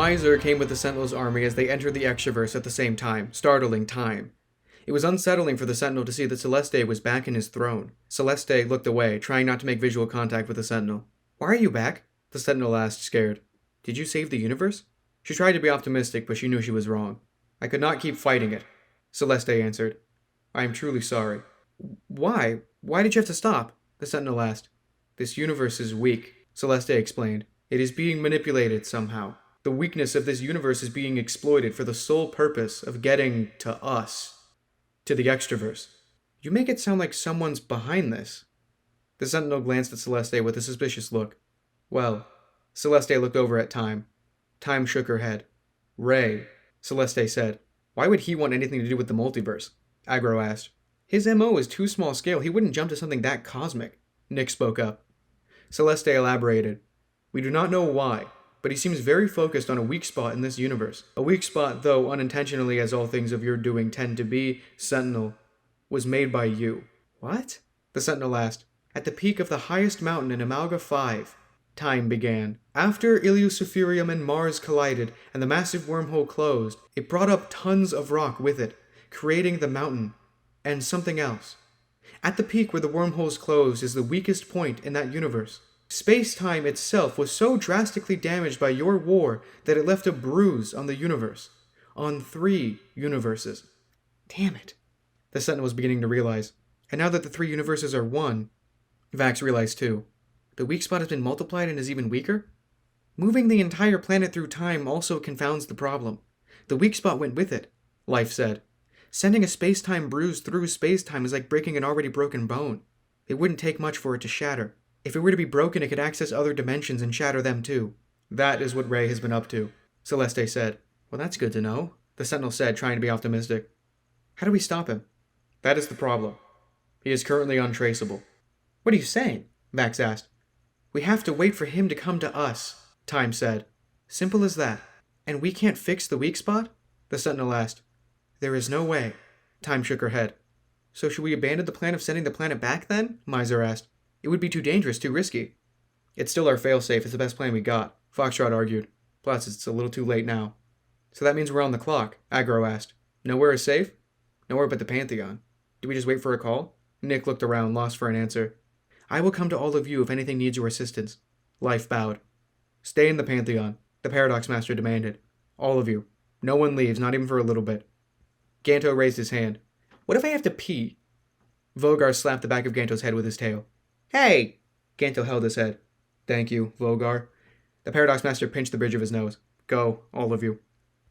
Miser came with the Sentinel's army as they entered the Extraverse at the same time, startling time. It was unsettling for the Sentinel to see that Celeste was back in his throne. Celeste looked away, trying not to make visual contact with the Sentinel. "Why are you back?" the Sentinel asked, scared. "Did you save the universe?" She tried to be optimistic, but she knew she was wrong. "I could not keep fighting it," Celeste answered. "I am truly sorry." "Why? Why did you have to stop?" the Sentinel asked. "This universe is weak," Celeste explained. "It is being manipulated somehow. The weakness of this universe is being exploited for the sole purpose of getting to us. To the Extraverse. You make it sound like someone's behind this." The Sentinel glanced at Celeste with a suspicious look. "Well," Celeste looked over at Time. Time shook her head. "Ray," Celeste said. "Why would he want anything to do with the multiverse?" Agro asked. "His MO is too small scale. He wouldn't jump to something that cosmic." Nick spoke up. Celeste elaborated. "We do not know why, but he seems very focused on a weak spot in this universe. A weak spot, though unintentionally as all things of your doing tend to be, Sentinel, was made by you." "What?" the Sentinel asked. "At the peak of the highest mountain in Amalga 5, Time began. After Iliospherium and Mars collided and the massive wormhole closed, it brought up tons of rock with it, creating the mountain and something else. At the peak where the wormholes closed is the weakest point in that universe. Space-time itself was so drastically damaged by your war that it left a bruise on the universe. On 3 universes." Damn it. The Sentinel was beginning to realize. And now that the 3 universes are one, Vax realized too. The weak spot has been multiplied and is even weaker? Moving the entire planet through time also confounds the problem. The weak spot went with it, Life said. Sending a space-time bruise through space-time is like breaking an already broken bone. It wouldn't take much for it to shatter. If it were to be broken, it could access other dimensions and shatter them too. "That is what Ray has been up to," Celeste said. "Well, that's good to know," the Sentinel said, trying to be optimistic. "How do we stop him?" "That is the problem. He is currently untraceable." "What are you saying?" Vax asked. "We have to wait for him to come to us," Time said. "Simple as that." "And we can't fix the weak spot?" the Sentinel asked. "There is no way." Time shook her head. "So should we abandon the plan of sending the planet back then?" Miser asked. "It would be too dangerous, too risky." "It's still our failsafe. It's the best plan we got," Foxtrot argued. "Plus, it's a little too late now." "So that means we're on the clock?" Agro asked. "Nowhere is safe?" "Nowhere but the Pantheon." "Do we just wait for a call?" Nick looked around, lost for an answer. "I will come to all of you if anything needs your assistance." Life bowed. "Stay in the Pantheon," the Paradox Master demanded. "All of you. No one leaves, not even for a little bit." Ganto raised his hand. "What if I have to pee?" Vogar slapped the back of Ganto's head with his tail. "Hey!" Ganto held his head. "Thank you, Vogar." The Paradox Master pinched the bridge of his nose. "Go, all of you."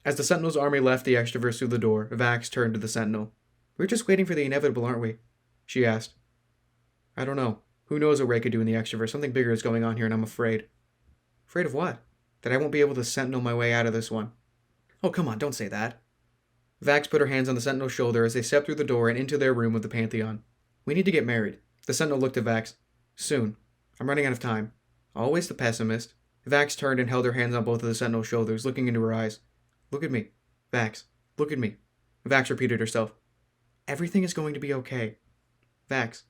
As the Sentinel's army left the Extraverse through the door, Vax turned to the Sentinel. "We're just waiting for the inevitable, aren't we?" she asked. "I don't know. Who knows what Ray could do in the Extraverse? Something bigger is going on here, and I'm afraid." "Afraid of what?" "That I won't be able to Sentinel my way out of this one." "Oh, come on, don't say that." Vax put her hands on the Sentinel's shoulder as they stepped through the door and into their room of the Pantheon. "We need to get married." The Sentinel looked at Vax. "Soon. I'm running out of time." Always the pessimist. Vax turned and held her hands on both of the Sentinel's shoulders, looking into her eyes. "Look at me. Vax, look at me." Vax repeated herself. "Everything is going to be okay." "Vax."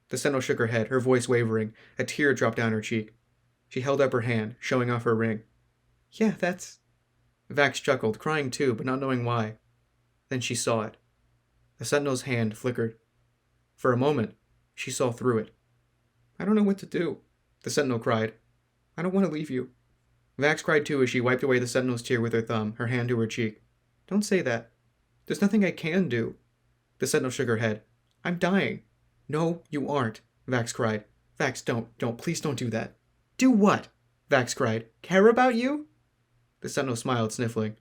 The Sentinel shook her head, her voice wavering. A tear dropped down her cheek. She held up her hand, showing off her ring. "Yeah, that's..." Vax chuckled, crying too, but not knowing why. Then she saw it. The Sentinel's hand flickered. For a moment, she saw through it. "I don't know what to do," the Sentinel cried. "I don't want to leave you." Vax cried too as she wiped away the Sentinel's tear with her thumb, her hand to her cheek. "Don't say that. There's nothing I can do." The Sentinel shook her head. "I'm dying." "No, you aren't," Vax cried. "Vax, don't, please don't do that." "Do what?" Vax cried. "Care about you?" The Sentinel smiled, sniffling.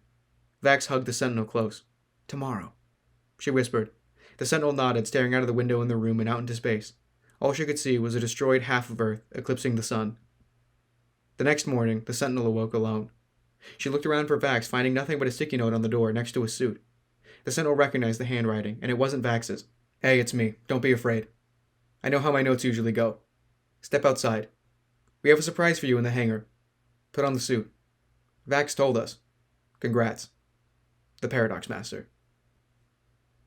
Vax hugged the Sentinel close. "Tomorrow," she whispered. The Sentinel nodded, staring out of the window in the room and out into space. All she could see was a destroyed half of Earth, eclipsing the sun. The next morning, the Sentinel awoke alone. She looked around for Vax, finding nothing but a sticky note on the door next to a suit. The Sentinel recognized the handwriting, and it wasn't Vax's. "Hey, it's me. Don't be afraid. I know how my notes usually go. Step outside. We have a surprise for you in the hangar. Put on the suit. Vax told us. Congrats. The Paradox Master."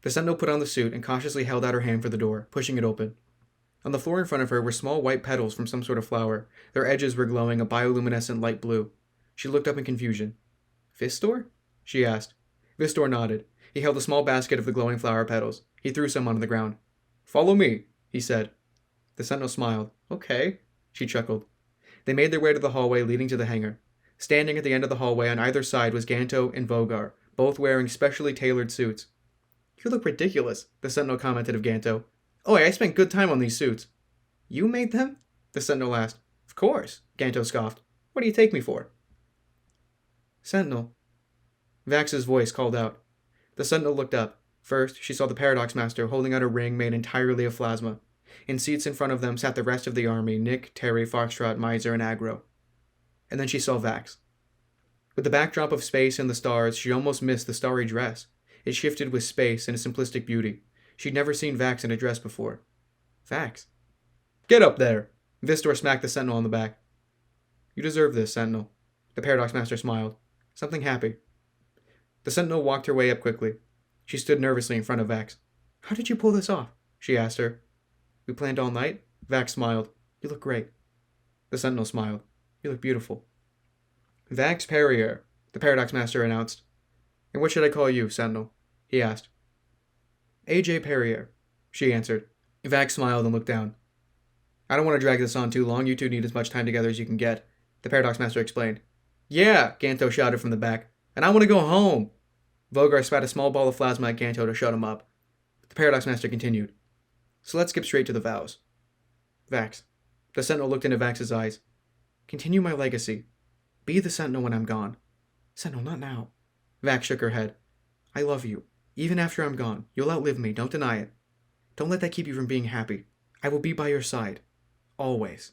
The Sentinel put on the suit and cautiously held out her hand for the door, pushing it open. On the floor in front of her were small white petals from some sort of flower. Their edges were glowing a bioluminescent light blue. She looked up in confusion. Vistor? She asked. Vistor nodded. He held a small basket of the glowing flower petals. He threw some on the ground. Follow me, he said. The Sentinel smiled. Okay, she chuckled. They made their way to the hallway leading to the hangar. Standing at the end of the hallway on either side was Ganto and Vogar, both wearing specially tailored suits. You look ridiculous, the Sentinel commented of Ganto. Oh, I spent good time on these suits. You made them? The Sentinel asked. Of course, Ganto scoffed. What do you take me for? Sentinel. Vax's voice called out. The Sentinel looked up. First, she saw the Paradox Master holding out a ring made entirely of plasma. In seats in front of them sat the rest of the army, Nick, Terry, Foxtrot, Miser, and Aggro. And then she saw Vax. With the backdrop of space and the stars, she almost missed the starry dress. It shifted with space and a simplistic beauty. She'd never seen Vax in a dress before. Vax. Get up there! Vistor smacked the Sentinel on the back. You deserve this, Sentinel. The Paradox Master smiled. Something happy. The Sentinel walked her way up quickly. She stood nervously in front of Vax. How did you pull this off? She asked her. We planned all night? Vax smiled. You look great. The Sentinel smiled. You look beautiful. Vax Perrier, the Paradox Master announced. And what should I call you, Sentinel? He asked. A.J. Perrier, she answered. Vax smiled and looked down. I don't want to drag this on too long. You two need as much time together as you can get, the Paradox Master explained. Yeah, Ganto shouted from the back. And I want to go home. Vogar spat a small ball of plasma at Ganto to shut him up. The Paradox Master continued. So let's skip straight to the vows. Vax. The Sentinel looked into Vax's eyes. Continue my legacy. Be the Sentinel when I'm gone. Sentinel, not now. Vax shook her head. I love you. Even after I'm gone. You'll outlive me, don't deny it. Don't let that keep you from being happy. I will be by your side. Always.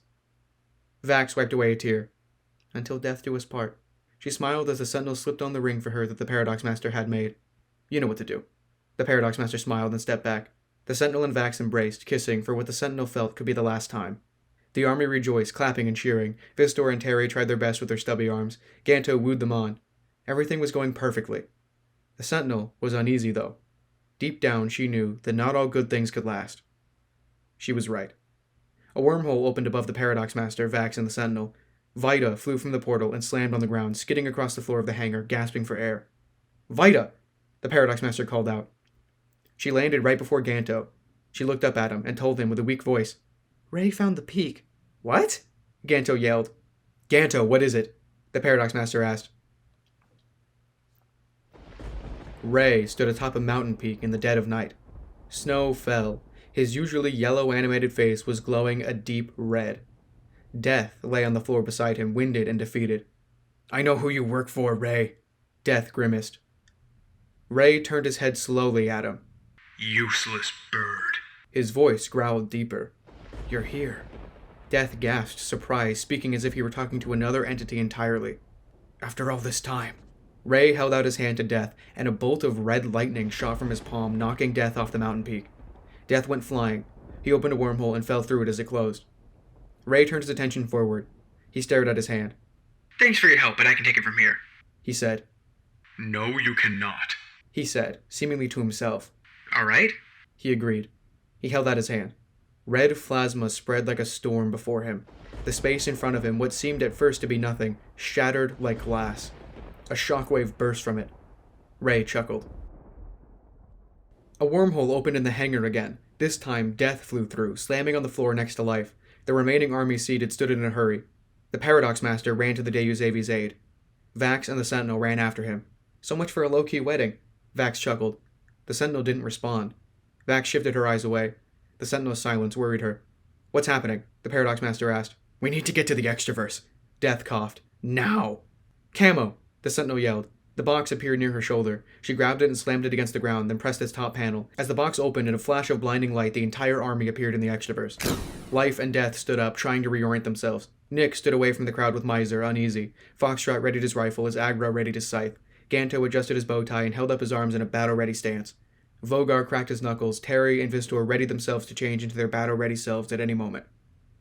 Vax wiped away a tear. Until death do us part. She smiled as the Sentinel slipped on the ring for her that the Paradox Master had made. You know what to do. The Paradox Master smiled and stepped back. The Sentinel and Vax embraced, kissing for what the Sentinel felt could be the last time. The army rejoiced, clapping and cheering. Vistor and Terry tried their best with their stubby arms. Ganto wooed them on. Everything was going perfectly. The Sentinel was uneasy, though. Deep down, she knew that not all good things could last. She was right. A wormhole opened above the Paradox Master, Vax, and the Sentinel. Vita flew from the portal and slammed on the ground, skidding across the floor of the hangar, gasping for air. Vita! The Paradox Master called out. She landed right before Ganto. She looked up at him and told him with a weak voice, Ray found the peak. What? Ganto yelled. Ganto, what is it? The Paradox Master asked. Ray stood atop a mountain peak in the dead of night. Snow fell. His usually yellow animated face was glowing a deep red. Death lay on the floor beside him, winded and defeated. I know who you work for, Ray. Death grimaced. Ray turned his head slowly at him. Useless bird. His voice growled deeper. You're here. Death gasped, surprised, speaking as if he were talking to another entity entirely. After all this time. Ray held out his hand to Death, and a bolt of red lightning shot from his palm, knocking Death off the mountain peak. Death went flying. He opened a wormhole and fell through it as it closed. Ray turned his attention forward. He stared at his hand. Thanks for your help, but I can take it from here, he said. No, you cannot, he said, seemingly to himself. All right? He agreed. He held out his hand. Red plasma spread like a storm before him. The space in front of him, what seemed at first to be nothing, shattered like glass. A shockwave burst from it. Ray chuckled. A wormhole opened in the hangar again. This time, Death flew through, slamming on the floor next to life. The remaining army seated stood in a hurry. The Paradox Master ran to the Deusevi's aid. Vax and the Sentinel ran after him. So much for a low-key wedding. Vax chuckled. The Sentinel didn't respond. Vax shifted her eyes away. The Sentinel's silence worried her. What's happening? The Paradox Master asked. We need to get to the Extraverse. Death coughed. Now! Camo! The Sentinel yelled. The box appeared near her shoulder. She grabbed it and slammed it against the ground, then pressed its top panel. As the box opened in a flash of blinding light, the entire army appeared in the Extraverse. Life and Death stood up, trying to reorient themselves. Nick stood away from the crowd with Miser, uneasy. Foxtrot readied his rifle as Aggro readied his scythe. Ganto adjusted his bow tie and held up his arms in a battle-ready stance. Vogar cracked his knuckles. Terry and Vistor readied themselves to change into their battle-ready selves at any moment.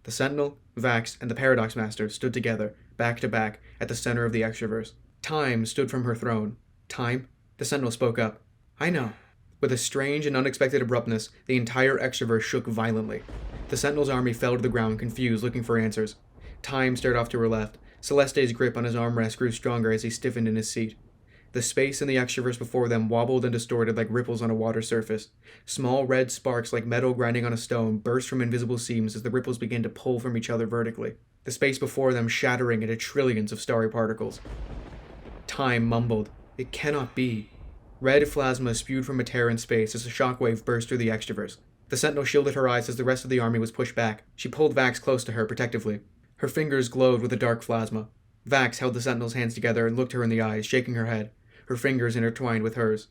The Sentinel, Vax, and the Paradox Master stood together, back to back, at the center of the Extraverse. Time stood from her throne. Time? The Sentinel spoke up. I know. With a strange and unexpected abruptness, the entire Extraverse shook violently. The Sentinel's army fell to the ground, confused, looking for answers. Time stared off to her left. Celeste's grip on his armrest grew stronger as he stiffened in his seat. The space in the extraverse before them wobbled and distorted like ripples on a water surface. Small red sparks like metal grinding on a stone burst from invisible seams as the ripples began to pull from each other vertically. The space before them shattering into trillions of starry particles. Time mumbled, "It cannot be." Red plasma spewed from a tear in space as a shockwave burst through the extraverse. The Sentinel shielded her eyes as the rest of the army was pushed back. She pulled Vax close to her protectively. Her fingers glowed with a dark plasma. Vax held the Sentinel's hands together and looked her in the eyes, shaking her head. Her fingers intertwined with hers.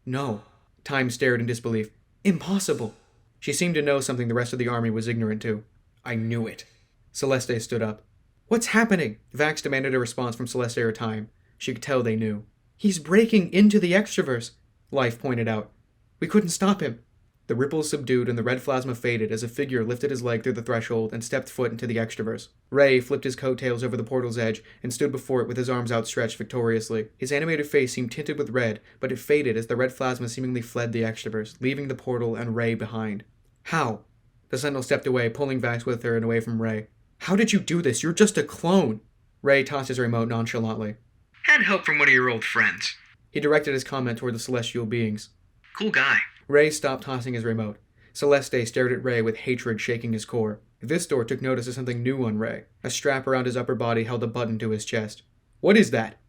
"No." Time stared in disbelief. "Impossible." She seemed to know something the rest of the army was ignorant to. "I knew it." Celeste stood up. "What's happening?" Vax demanded a response from Celeste or Time. She could tell they knew. "He's breaking into the extraverse," Life pointed out. "We couldn't stop him." The ripples subdued and the red plasma faded as a figure lifted his leg through the threshold and stepped foot into the extraverse. Ray flipped his coattails over the portal's edge and stood before it with his arms outstretched victoriously. His animated face seemed tinted with red, but it faded as the red plasma seemingly fled the extraverse, leaving the portal and Ray behind. "How?" The Sentinel stepped away, pulling Vax with her and away from Ray. "How did you do this? You're just a clone!" Ray tossed his remote nonchalantly. Had help from one of your old friends. He directed his comment toward the celestial beings. Cool guy. Ray stopped tossing his remote. Celeste stared at Ray with hatred shaking his core. Vistor took notice of something new on Ray. A strap around his upper body held a button to his chest. "What is that?"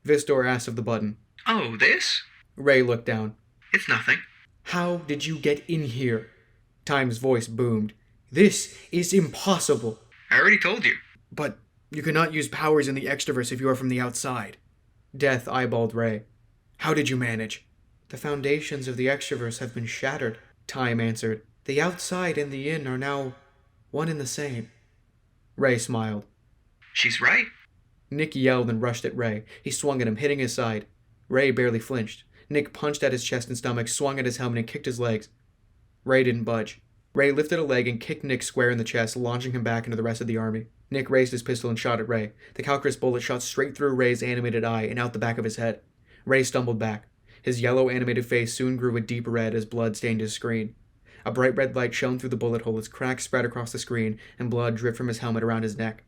Vistor asked of the button. Oh, this? Ray looked down. It's nothing. "How did you get in here?" Time's voice boomed. "This is impossible." I already told you. "But you cannot use powers in the extraverse if you are from the outside." Death eyeballed Ray. "How did you manage?" "The foundations of the extraverse have been shattered," Time answered. "The outside and the in are now one and the same." Ray smiled. She's right. Nick yelled and rushed at Ray. He swung at him, hitting his side. Ray barely flinched. Nick punched at his chest and stomach, swung at his helmet, and kicked his legs. Ray didn't budge. Ray lifted a leg and kicked Nick square in the chest, launching him back into the rest of the army. Nick raised his pistol and shot at Ray. The calculus bullet shot straight through Ray's animated eye and out the back of his head. Ray stumbled back. His yellow animated face soon grew a deep red as blood stained his screen. A bright red light shone through the bullet hole as cracks spread across the screen and blood dripped from his helmet around his neck.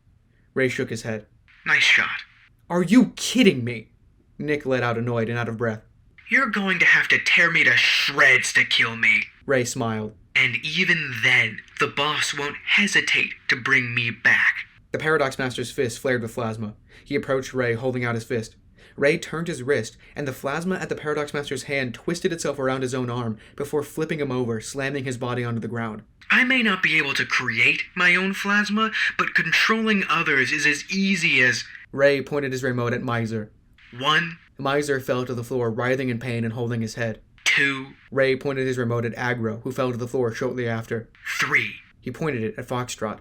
Ray shook his head. Nice shot. "Are you kidding me?" Nick let out annoyed and out of breath. You're going to have to tear me to shreds to kill me. Ray smiled. And even then, the boss won't hesitate to bring me back. The Paradox Master's fist flared with plasma. He approached Ray, holding out his fist. Ray turned his wrist, and the plasma at the Paradox Master's hand twisted itself around his own arm before flipping him over, slamming his body onto the ground. I may not be able to create my own plasma, but controlling others is as easy as... Ray pointed his remote at Miser. 1, Miser fell to the floor, writhing in pain and holding his head. 2, Ray pointed his remote at Agro, who fell to the floor shortly after. 3. He pointed it at Foxtrot.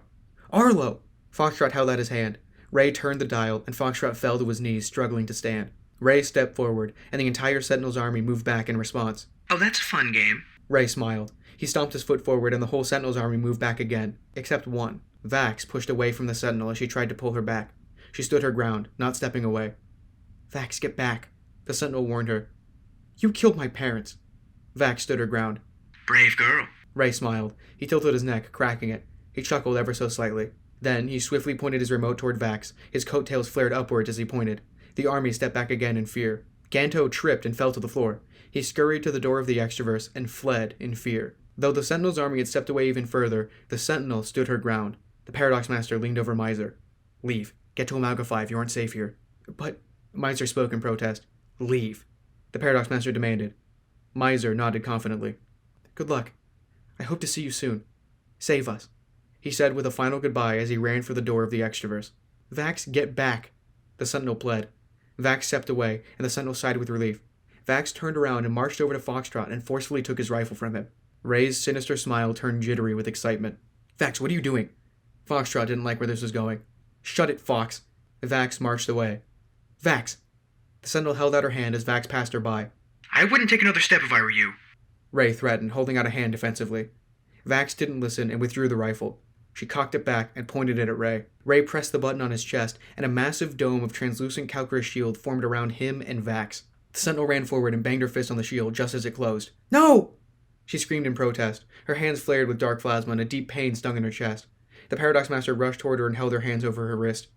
"Arlo!" Foxtrot held out his hand. Ray turned the dial, and Foxtrot fell to his knees, struggling to stand. Ray stepped forward, and the entire Sentinel's army moved back in response. Oh, that's a fun game. Ray smiled. He stomped his foot forward, and the whole Sentinel's army moved back again, except one. Vax pushed away from the Sentinel as she tried to pull her back. She stood her ground, not stepping away. "Vax, get back," the Sentinel warned her. "You killed my parents." Vax stood her ground. Brave girl. Ray smiled. He tilted his neck, cracking it. He chuckled ever so slightly. Then, he swiftly pointed his remote toward Vax. His coattails flared upwards as he pointed. The army stepped back again in fear. Ganto tripped and fell to the floor. He scurried to the door of the extraverse and fled in fear. Though the Sentinel's army had stepped away even further, the Sentinel stood her ground. The Paradox Master leaned over Miser. "Leave. Get to Amalga 5. You aren't safe here." "But," Miser spoke in protest. "Leave," the Paradox Master demanded. Miser nodded confidently. "Good luck. I hope to see you soon. Save us," he said with a final goodbye as he ran for the door of the extraverse. "Vax, get back," the Sentinel pled. Vax stepped away, and the Sentinel sighed with relief. Vax turned around and marched over to Foxtrot and forcefully took his rifle from him. Ray's sinister smile turned jittery with excitement. "Vax, what are you doing?" Foxtrot didn't like where this was going. "Shut it, Fox." Vax marched away. "Vax." The Sentinel held out her hand as Vax passed her by. I wouldn't take another step if I were you. Ray threatened, holding out a hand defensively. Vax didn't listen and withdrew the rifle. She cocked it back and pointed it at Ray. Ray pressed the button on his chest, and a massive dome of translucent calculus shield formed around him and Vax. The Sentinel ran forward and banged her fist on the shield just as it closed. "No!" She screamed in protest. Her hands flared with dark plasma, and a deep pain stung in her chest. The Paradox Master rushed toward her and held her hands over her wrist.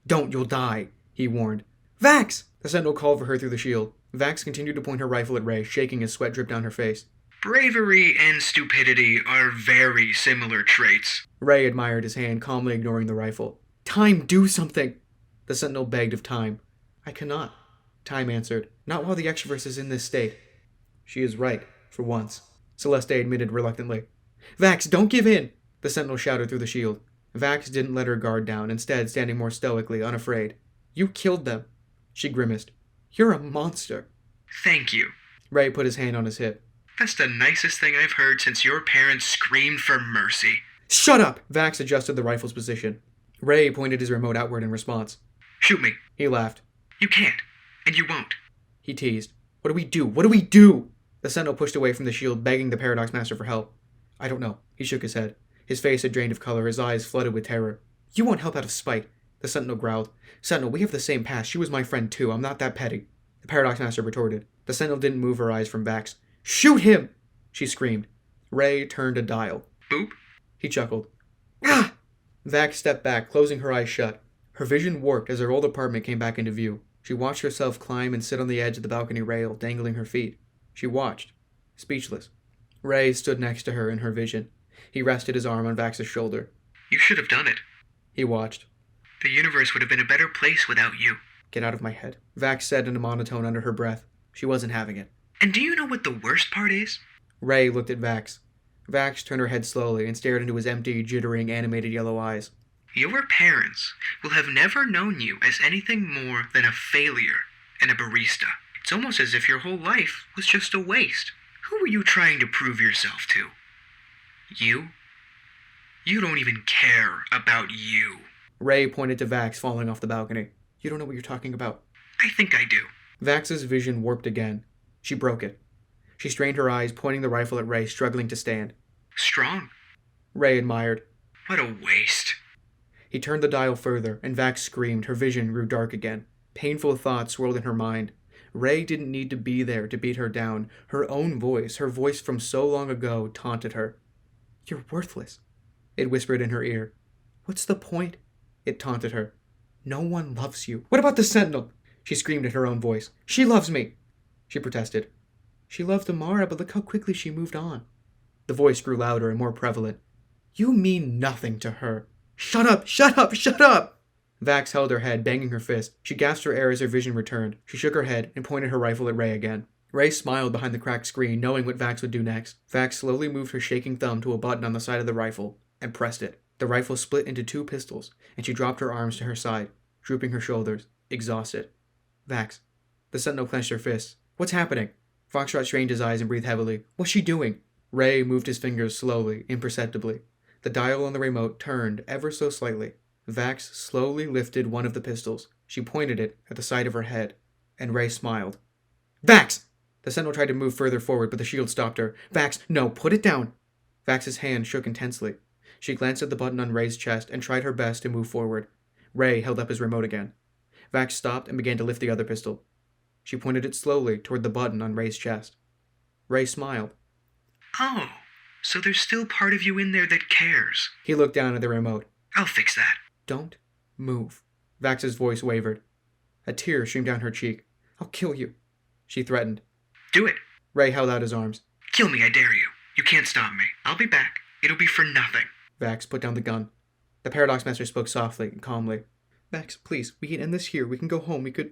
"Don't, you'll die," he warned. Vax! The Sentinel called for her through the shield. Vax continued to point her rifle at Ray, shaking as sweat dripped down her face. Bravery and stupidity are very similar traits. Ray admired his hand, calmly ignoring the rifle. Time, do something! The Sentinel begged of Time. I cannot. Time answered. Not while the Extraverse is in this state. She is right, for once. Celeste admitted reluctantly. Vax, don't give in! The Sentinel shouted through the shield. Vax didn't let her guard down, instead standing more stoically, unafraid. You killed them. She grimaced. You're a monster. Thank you. Ray put his hand on his hip. That's the nicest thing I've heard since your parents screamed for mercy. Shut up! Vax adjusted the rifle's position. Ray pointed his remote outward in response. Shoot me. He laughed. You can't. And you won't. He teased. What do we do? What do we do? The Sentinel pushed away from the shield, begging the Paradox Master for help. I don't know. He shook his head. His face had drained of color, his eyes flooded with terror. You won't help out of spite. The Sentinel growled. Sentinel, we have the same past. She was my friend too. I'm not that petty. The Paradox Master retorted. The Sentinel didn't move her eyes from Vax. Shoot him! She screamed. Ray turned a dial. Boop. He chuckled. Ah! Vax stepped back, closing her eyes shut. Her vision warped as her old apartment came back into view. She watched herself climb and sit on the edge of the balcony rail, dangling her feet. She watched, speechless. Ray stood next to her in her vision. He rested his arm on Vax's shoulder. You should have done it. He watched. The universe would have been a better place without you. Get out of my head, Vax said in a monotone under her breath. She wasn't having it. And do you know what the worst part is? Ray looked at Vax. Vax turned her head slowly and stared into his empty, jittering, animated yellow eyes. Your parents will have never known you as anything more than a failure and a barista. It's almost as if your whole life was just a waste. Who were you trying to prove yourself to? You? You don't even care about you. Ray pointed to Vax falling off the balcony. You don't know what you're talking about. I think I do. Vax's vision warped again. She broke it. She strained her eyes, pointing the rifle at Ray, struggling to stand. Strong. Ray admired. What a waste. He turned the dial further, and Vax screamed. Her vision grew dark again. Painful thoughts swirled in her mind. Ray didn't need to be there to beat her down. Her own voice, her voice from so long ago, taunted her. You're worthless, it whispered in her ear. What's the point? It taunted her. No one loves you. What about the Sentinel? She screamed at her own voice. She loves me. She protested. She loved Amara, but look how quickly she moved on. The voice grew louder and more prevalent. You mean nothing to her. Shut up! Shut up! Shut up! Vax held her head, banging her fist. She gasped for air as her vision returned. She shook her head and pointed her rifle at Ray again. Ray smiled behind the cracked screen, knowing what Vax would do next. Vax slowly moved her shaking thumb to a button on the side of the rifle and pressed it. The rifle split into two pistols, and she dropped her arms to her side, drooping her shoulders, exhausted. Vax. The Sentinel clenched her fists. What's happening? Foxtrot strained his eyes and breathed heavily. What's she doing? Ray moved his fingers slowly, imperceptibly. The dial on the remote turned ever so slightly. Vax slowly lifted one of the pistols. She pointed it at the side of her head, and Ray smiled. Vax! The Sentinel tried to move further forward, but the shield stopped her. Vax, no, put it down! Vax's hand shook intensely. She glanced at the button on Ray's chest and tried her best to move forward. Ray held up his remote again. Vax stopped and began to lift the other pistol. She pointed it slowly toward the button on Ray's chest. Ray smiled. Oh, so there's still part of you in there that cares. He looked down at the remote. I'll fix that. Don't move. Vax's voice wavered. A tear streamed down her cheek. I'll kill you, she threatened. Do it. Ray held out his arms. Kill me, I dare you. You can't stop me. I'll be back. It'll be for nothing. Vax put down the gun. The Paradox Master spoke softly and calmly. Vax, please, we can end this here. We can go home. We could...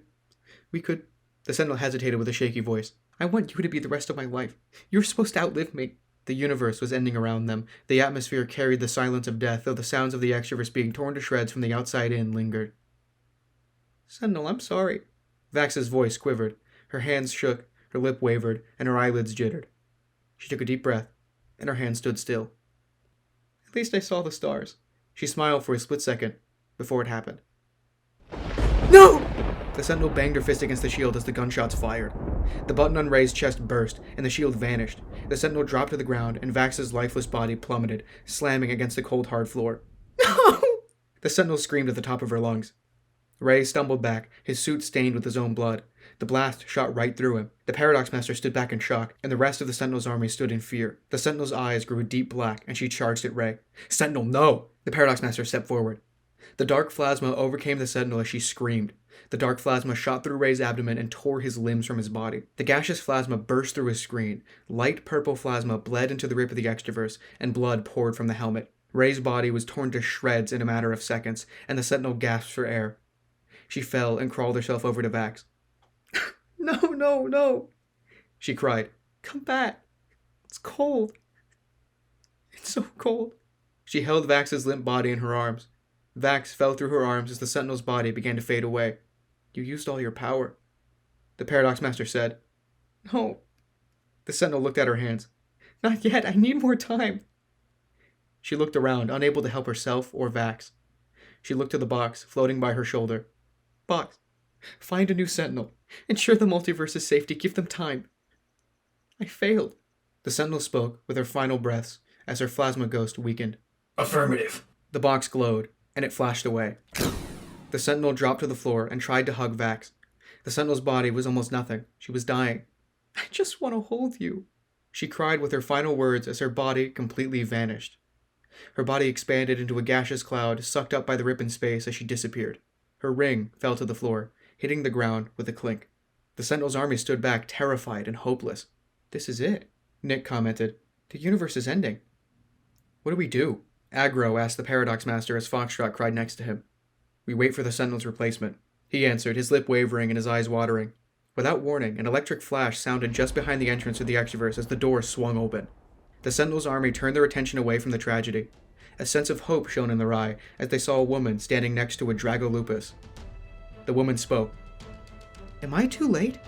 The Sentinel hesitated with a shaky voice. I want you to be the rest of my life. You're supposed to outlive me. The universe was ending around them. The atmosphere carried the silence of death, though the sounds of the Extraverse being torn to shreds from the outside in lingered. Sentinel, I'm sorry. Vax's voice quivered. Her hands shook, her lip wavered, and her eyelids jittered. She took a deep breath, and her hand stood still. At least I saw the stars. She smiled for a split second, before it happened. No! The Sentinel banged her fist against the shield as the gunshots fired. The button on Ray's chest burst, and the shield vanished. The Sentinel dropped to the ground, and Vax's lifeless body plummeted, slamming against the cold, hard floor. No! The Sentinel screamed at the top of her lungs. Ray stumbled back, his suit stained with his own blood. The blast shot right through him. The Paradox Master stood back in shock, and the rest of the Sentinel's army stood in fear. The Sentinel's eyes grew deep black, and she charged at Ray. Sentinel, no! The Paradox Master stepped forward. The dark plasma overcame the Sentinel as she screamed. The dark plasma shot through Ray's abdomen and tore his limbs from his body. The gaseous plasma burst through his screen. Light purple plasma bled into the rip of the Extraverse, and blood poured from the helmet. Ray's body was torn to shreds in a matter of seconds, and the Sentinel gasped for air. She fell and crawled herself over to Vax. No, no, no, she cried. Come back. It's cold. It's so cold. She held Vax's limp body in her arms. Vax fell through her arms as the Sentinel's body began to fade away. You used all your power, the Paradox Master said. No. The Sentinel looked at her hands. Not yet. I need more time. She looked around, unable to help herself or Vax. She looked to the box, floating by her shoulder. Box, find a new Sentinel. Ensure the multiverse's safety. Give them time. I failed. The Sentinel spoke with her final breaths as her plasma ghost weakened. Affirmative. The box glowed, and it flashed away. The Sentinel dropped to the floor and tried to hug Vax. The Sentinel's body was almost nothing. She was dying. I just want to hold you, she cried with her final words as her body completely vanished. Her body expanded into a gaseous cloud, sucked up by the rip in space as she disappeared. Her ring fell to the floor, hitting the ground with a clink. The Sentinel's army stood back, terrified and hopeless. This is it, Nick commented. The universe is ending. What do we do? Aggro asked the Paradox Master as Foxtrot cried next to him. We wait for the Sentinel's replacement, he answered, his lip wavering and his eyes watering. Without warning, an electric flash sounded just behind the entrance of the Extraverse as the door swung open. The Sentinel's army turned their attention away from the tragedy. A sense of hope shone in their eye as they saw a woman standing next to a Dragolupus. The woman spoke. Am I too late?